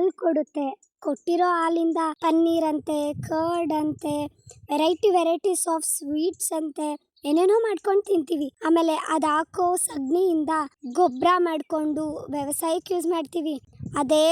ಹಾಲು ಕೊಡುತ್ತೆ. ಕೊಟ್ಟಿರೋ ಹಾಲಿಂದ ಪನ್ನೀರ್ ಅಂತೆ, ಕರ್ಡ್ ಅಂತೆ, ವೆರೈಟೀಸ್ ಆಫ್ ಸ್ವೀಟ್ಸ್ ಅಂತೆ ಏನೇನೋ ಮಾಡ್ಕೊಂಡು ತಿಂತೀವಿ. ಆಮೇಲೆ ಅದು ಹಾಕೋ ಸಗಣಿಯಿಂದ ಗೊಬ್ಬರ ಮಾಡ್ಕೊಂಡು ವ್ಯವಸಾಯಕ್ಕೆ ಯೂಸ್ ಮಾಡ್ತೀವಿ. ಅದೇ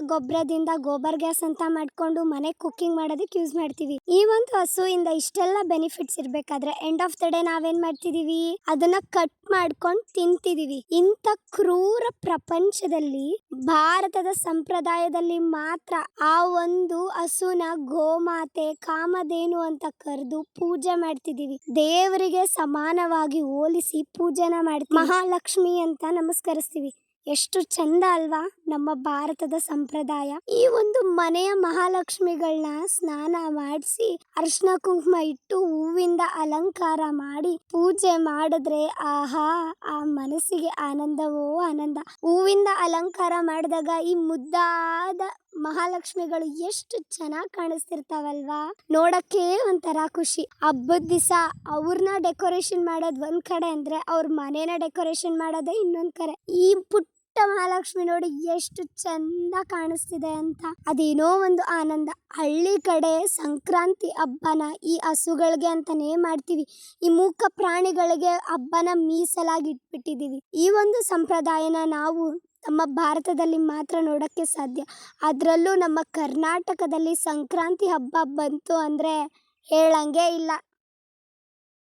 ಗೊಬ್ಬರದಿಂದ ಗೋಬರ್ ಗ್ಯಾಸ್ ಅಂತ ಮಾಡ್ಕೊಂಡು ಮನೆ ಕುಕ್ಕಿಂಗ್ ಮಾಡೋದಕ್ಕೆ ಯೂಸ್ ಮಾಡ್ತೀವಿ. ಈ ಒಂದು ಹಸುವಿಂದ ಇಷ್ಟೆಲ್ಲ ಬೆನಿಫಿಟ್ಸ್ ಇರ್ಬೇಕಾದ್ರೆ ಎಂಡ್ ಆಫ್ ದ ಡೇ ನಾವೇನ್ ಮಾಡ್ತಿದೀವಿ, ಅದನ್ನ ಕಟ್ ಮಾಡ್ಕೊಂಡು ತಿಂತಿದೀವಿ. ಇಂಥ ಕ್ರೂರ ಪ್ರಪಂಚದಲ್ಲಿ ಭಾರತದ ಸಂಪ್ರದಾಯದಲ್ಲಿ ಮಾತ್ರ ಆ ಒಂದು ಹಸುನ ಗೋಮಾತೆ, ಕಾಮಧೇನು ಅಂತ ಕರೆದು ಪೂಜೆ ಮಾಡ್ತಿದೀವಿ. ದೇವರಿಗೆ ಸಮಾನವಾಗಿ ಹೋಲಿಸಿ ಪೂಜೆನ ಮಾಡ್ತೀವಿ. ಮಹಾಲಕ್ಷ್ಮಿ ಅಂತ ನಮಸ್ಕರಿಸ್ತೀವಿ. ಎಷ್ಟು ಚಂದ ಅಲ್ವಾ ನಮ್ಮ ಭಾರತದ ಸಂಪ್ರದಾಯ. ಈ ಒಂದು ಮನೆಯ ಮಹಾಲಕ್ಷ್ಮಿಗಳನ್ನ ಸ್ನಾನ ಮಾಡಿಸಿ ಅರಿಶಿನ ಕುಂಕುಮ ಇಟ್ಟು ಹೂವಿಂದ ಅಲಂಕಾರ ಮಾಡಿ ಪೂಜೆ ಮಾಡಿದ್ರೆ ಆಹಾ, ಆ ಮನಸ್ಸಿಗೆ ಆನಂದವೋ ಆನಂದ. ಹೂವಿಂದ ಅಲಂಕಾರ ಮಾಡಿದಾಗ ಈ ಮುದ್ದಾದ ಮಹಾಲಕ್ಷ್ಮಿಗಳು ಎಷ್ಟು ಚೆನ್ನಾಗಿ ಕಾಣಿಸ್ತಿರ್ತಾವಲ್ವಾ, ನೋಡಕ್ಕೆ ಒಂಥರ ಖುಷಿ. ಹಬ್ಬದ ದಿವಸ ಅವ್ರನ್ನ ಡೆಕೋರೇಷನ್ ಮಾಡೋದ್ ಒಂದ್ ಕಡೆ ಅಂದ್ರೆ ಅವ್ರ ಮನೇನ ಡೆಕೋರೇಷನ್ ಮಾಡೋದೇ ಇನ್ನೊಂದ್ ಕಡೆ. ಈ ಪುಟ್ಟ ಮಹಾಲಕ್ಷ್ಮಿ ನೋಡಿ ಎಷ್ಟು ಚಂದ ಕಾಣಿಸ್ತಿದೆ ಅಂತ, ಅದೇನೋ ಒಂದು ಆನಂದ. ಹಳ್ಳಿ ಕಡೆ ಸಂಕ್ರಾಂತಿ ಹಬ್ಬನ ಈ ಹಸುಗಳಿಗೆ ಅಂತಾನೇ ಮಾಡ್ತೀವಿ. ಈ ಮೂಕ ಪ್ರಾಣಿಗಳಿಗೆ ಹಬ್ಬನ ಮೀಸಲಾಗಿ ಇಟ್ಬಿಟ್ಟಿದೀವಿ. ಈ ಒಂದು ಸಂಪ್ರದಾಯನ ನಾವು ನಮ್ಮ ಭಾರತದಲ್ಲಿ ಮಾತ್ರ ನೋಡಕ್ಕೆ ಸಾಧ್ಯ. ಅದರಲ್ಲೂ ನಮ್ಮ ಕರ್ನಾಟಕದಲ್ಲಿ ಸಂಕ್ರಾಂತಿ ಹಬ್ಬ ಬಂತು ಅಂದ್ರೆ ಹೇಳಂಗೆ ಇಲ್ಲ.